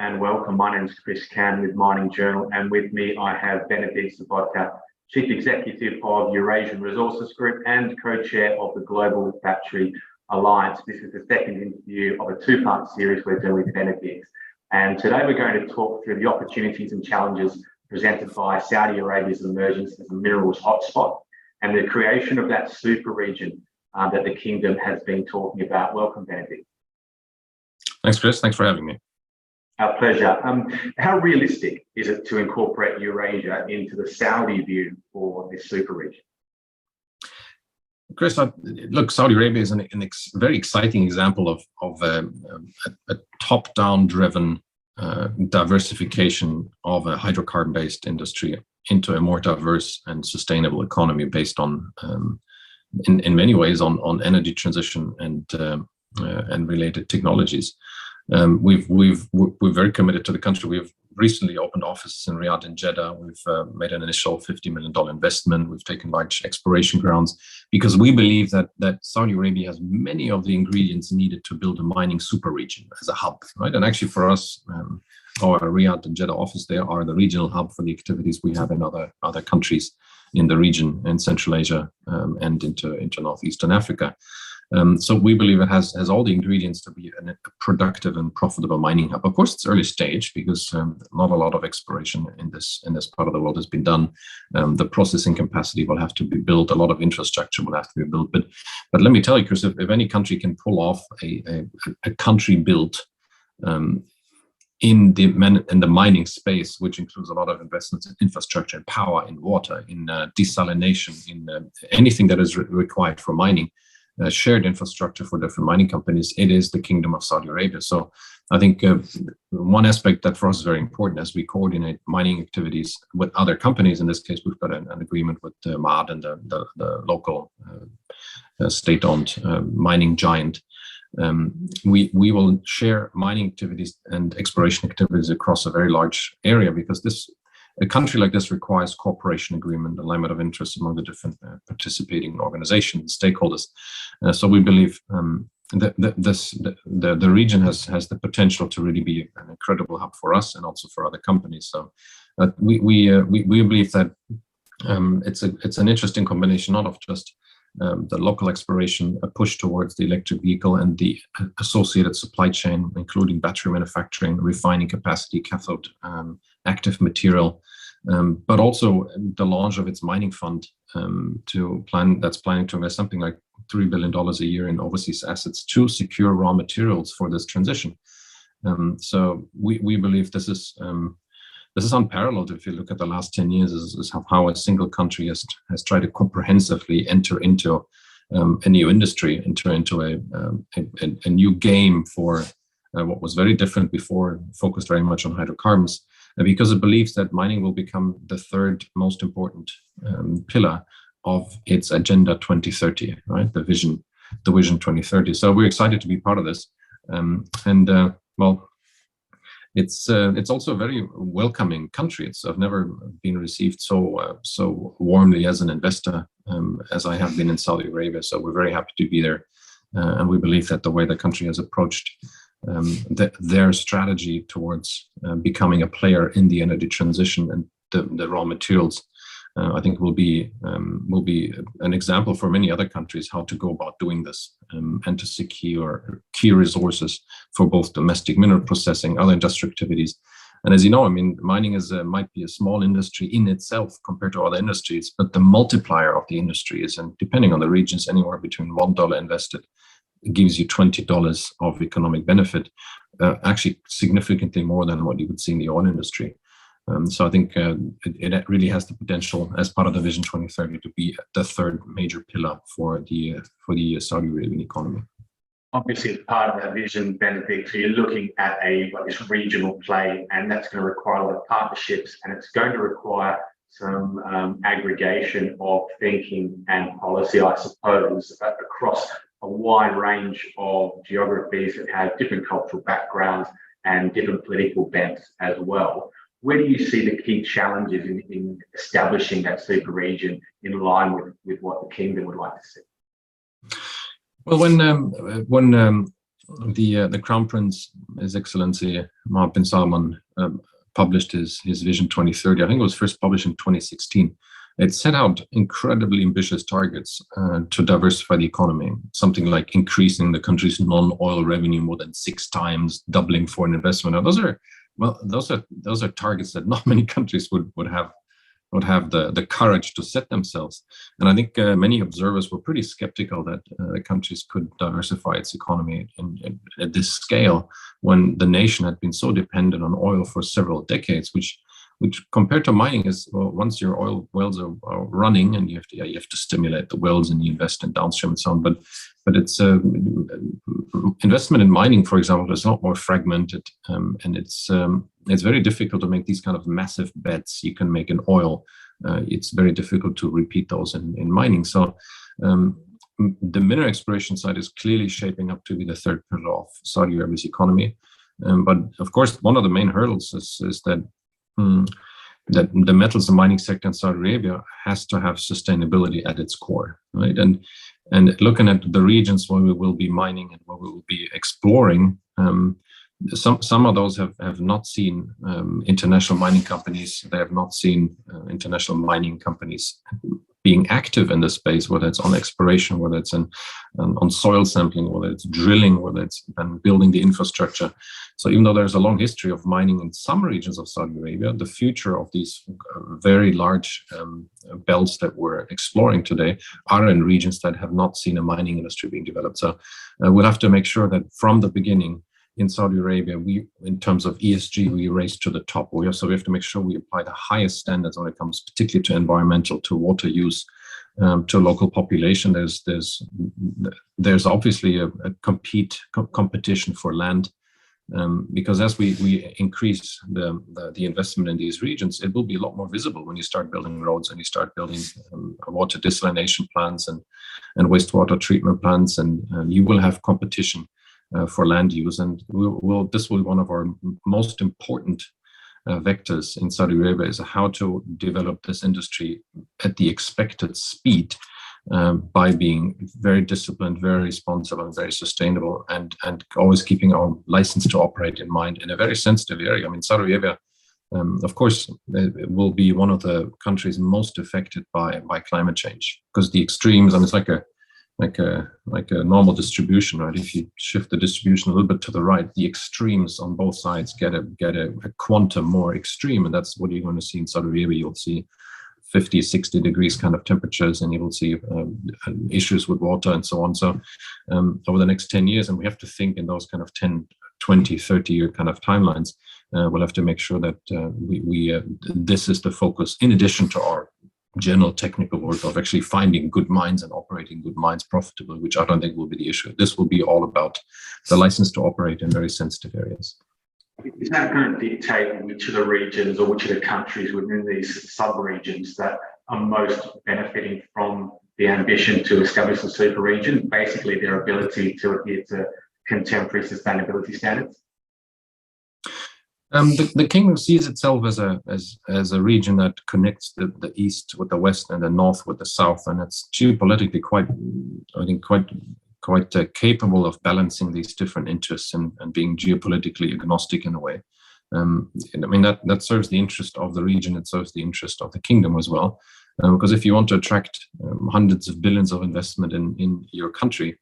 and welcome. My name is Cann with Mining Journal, and with me I have Benedkt Sobotka, Chief Executive of Eurasian Resources Group and Co-Chair of the Global Battery Alliance. This is the second interview of a two-part series we're doing with Benedkt. And today we're going to talk through the opportunities and challenges presented by Saudi Arabia's emergence as a minerals hotspot and the creation of that super region that the Kingdom has been talking about. Welcome, Benedkt. Thanks, Chris. Thanks for having me. Our pleasure. How realistic is it to incorporate Eurasia into the Saudi view for this super region? Chris, look, Saudi Arabia is a very exciting example of a top-down driven diversification of a hydrocarbon-based industry into a more diverse and sustainable economy based on, in many ways, on energy transition and related technologies. We're very committed to the country. We've recently opened offices in Riyadh and Jeddah. We've made an initial $50 million investment. We've taken large exploration grounds because we believe that Saudi Arabia has many of the ingredients needed to build a mining super region as a hub, right? And actually for us, our Riyadh and Jeddah office, they are the regional hub for the activities we have in other countries in the region, in Central Asia and into Northeastern Africa. So we believe it has all the ingredients to be a productive and profitable mining hub. Of course, it's early stage because not a lot of exploration in this part of the world has been done. The processing capacity will have to be built. A lot of infrastructure will have to be built. But let me tell you, Chris, if any country can pull off a country built in the mining space, which includes a lot of investments in infrastructure, in power, in water, in desalination, in anything that is required for mining. Shared infrastructure for different mining companies, it is the Kingdom of Saudi Arabia. So I think one aspect that for us is very important as we coordinate mining activities with other companies, in this case, we've got an agreement with Ma'ad and the local state-owned mining giant. We will share mining activities and exploration activities across a very large area because a country like this requires cooperation agreement, alignment of interests among the different participating organizations, stakeholders. So we believe that the region has the potential to really be an incredible hub for us and also for other companies. So we believe that it's an interesting combination, not of just the local exploration, a push towards the electric vehicle and the associated supply chain, including battery manufacturing, refining capacity, cathode active material, but also the launch of its mining fund that's planning to invest something like $3 billion a year in overseas assets to secure raw materials for this transition. So we believe this is unparalleled if you look at the last 10 years, is how a single country has tried to comprehensively enter into a new industry, enter into a new game for what was very different before, focused very much on hydrocarbons, because it believes that mining will become the third most important pillar of its Agenda 2030, right? The Vision 2030. So we're excited to be part of this, it's also a very welcoming country. I've never been received so warmly as an investor as I have been in Saudi Arabia. So we're very happy to be there, and we believe that the way the country has approached their strategy towards becoming a player in the energy transition and the raw materials, I think will be an example for many other countries how to go about doing this and to secure key resources for both domestic mineral processing, other industrial activities. And as you know, I mean, mining might be a small industry in itself compared to other industries, but the multiplier of the industry is, and depending on the regions, anywhere between $1 invested gives you $20 of economic benefit, actually significantly more than what you would see in the oil industry. So I think it really has the potential as part of the Vision 2030 to be the third major pillar for the Saudi Arabian economy. Obviously, as part of that vision, Benedkt, so you're looking at this regional play, and that's going to require a lot of partnerships, and it's going to require some aggregation of thinking and policy, I suppose, across a wide range of geographies that have different cultural backgrounds and different political bents as well. Where do you see the key challenges in establishing that super region in line with what the Kingdom would like to see? Well, when the Crown Prince, His Excellency Mohammed bin Salman, published his Vision 2030. I think it was first published in 2016. It set out incredibly ambitious targets to diversify the economy, something like increasing the country's non-oil revenue more than 6 times, doubling foreign investment. Now, those are targets that not many countries would have the courage to set themselves. And I think many observers were pretty skeptical that the countries could diversify its economy at this scale when the nation had been so dependent on oil for several decades, which compared to mining is, well, once your oil wells are running, and you have to stimulate the wells and you invest in downstream and so on. But it's investment in mining, for example, is a lot more fragmented, and it's very difficult to make these kind of massive bets you can make in oil. It's very difficult to repeat those in mining. So the mineral exploration side is clearly shaping up to be the third pillar of Saudi Arabia's economy. But of course, one of the main hurdles is that the metals and mining sector in Saudi Arabia has to have sustainability at its core, right? And looking at the regions where we will be mining and where we will be exploring, some of those have not seen international mining companies. They have not seen international mining companies being active in this space, whether it's on exploration, whether it's on soil sampling, whether it's drilling, whether it's building the infrastructure. So even though there's a long history of mining in some regions of Saudi Arabia, the future of these very large belts that we're exploring today are in regions that have not seen a mining industry being developed. So we'll have to make sure that from the beginning, in Saudi Arabia, in terms of ESG, we race to the top. So we have to make sure we apply the highest standards when it comes particularly to environmental, to water use, to local population. There's obviously a competition for land, because as we increase the investment in these regions, it will be a lot more visible when you start building roads and you start building water desalination plants and wastewater treatment plants, and you will have competition for land use, and this will be one of our most important vectors in Saudi Arabia, is how to develop this industry at the expected speed by being very disciplined, very responsible, and very sustainable, and always keeping our license to operate in mind in a very sensitive area. I mean, Saudi Arabia, of course, it will be one of the countries most affected by climate change, because the extremes, I mean, it's like a normal distribution, right? If you shift the distribution a little bit to the right, the extremes on both sides get a quantum more extreme, and that's what you're going to see in Saudi Arabia. You'll see 50, 60 degrees kind of temperatures, and you will see issues with water and so on. So over the next 10 years, and we have to think in those kind of 10, 20, 30-year kind of timelines, we'll have to make sure that this is the focus, in addition to our general technical work of actually finding good mines and operating good mines profitably, which I don't think will be the issue. This will be all about the license to operate in very sensitive areas. Is that going to dictate which of the regions or which of the countries within these sub-regions that are most benefiting from the ambition to establish a super region, basically their ability to adhere to contemporary sustainability standards? The kingdom sees itself as a region that connects the east with the west and the north with the south, and it's geopolitically quite capable of balancing these different interests and being geopolitically agnostic in a way. I mean, that serves the interest of the region. It serves the interest of the kingdom as well, because if you want to attract hundreds of billions of investment in your country,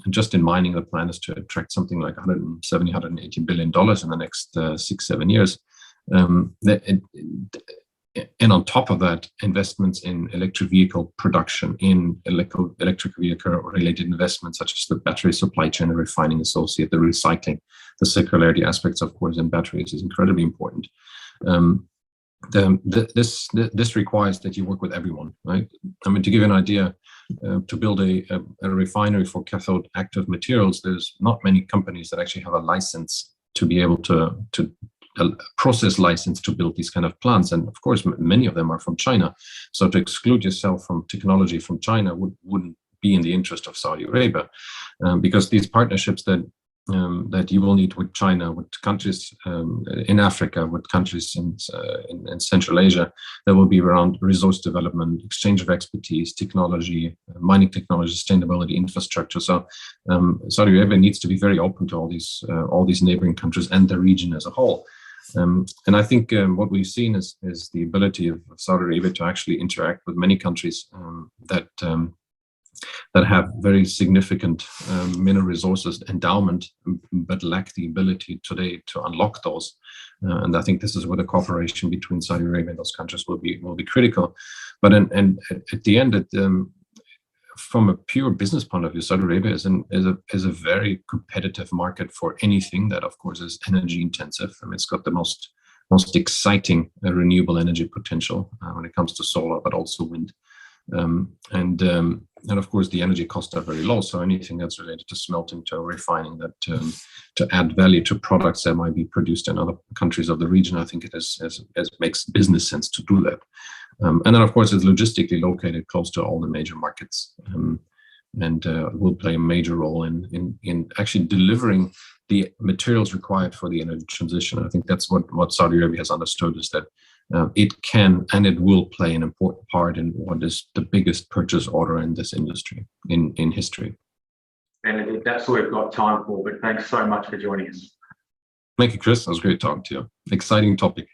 just in mining, the plan is to attract something like $180 billion in the next 6-7 years. And on top of that, investments in electric vehicle production, in electric vehicle related investments, such as the battery supply chain and refining associate, the recycling, the circularity aspects, of course, in batteries is incredibly important. This requires that you work with everyone, right? I mean, to give you an idea, to build a refinery for cathode active materials, there's not many companies that actually have a license to be able to process license to build these kind of plants. And of course, many of them are from China. So to exclude yourself from technology from China wouldn't be in the interest of Saudi Arabia, because these partnerships that that you will need with China, with countries in Africa, with countries in Central Asia, that will be around resource development, exchange of expertise, technology, mining technology, sustainability, infrastructure. So Saudi Arabia needs to be very open to all these neighboring countries and the region as a whole. And I think what we've seen is the ability of Saudi Arabia to actually interact with many countries that have very significant mineral resources endowment, but lack the ability today to unlock those. And I think this is where the cooperation between Saudi Arabia and those countries will be critical. But and at the end, from a pure business point of view, Saudi Arabia is a very competitive market for anything that, of course, is energy intensive. I mean, it's got the most exciting renewable energy potential when it comes to solar, but also wind. And of course, the energy costs are very low. So anything that's related to smelting, to refining, that to add value to products that might be produced in other countries of the region, I think it makes business sense to do that. And then, of course, it's logistically located close to all the major markets, and will play a major role in actually delivering the materials required for the energy transition. I think that's what Saudi Arabia has understood, is that it can and it will play an important part in what is the biggest purchase order in this industry in history. Benedikt, that's all we've got time for, but thanks so much for joining us. Thank you, Chris. It was great talking to you. Exciting topic.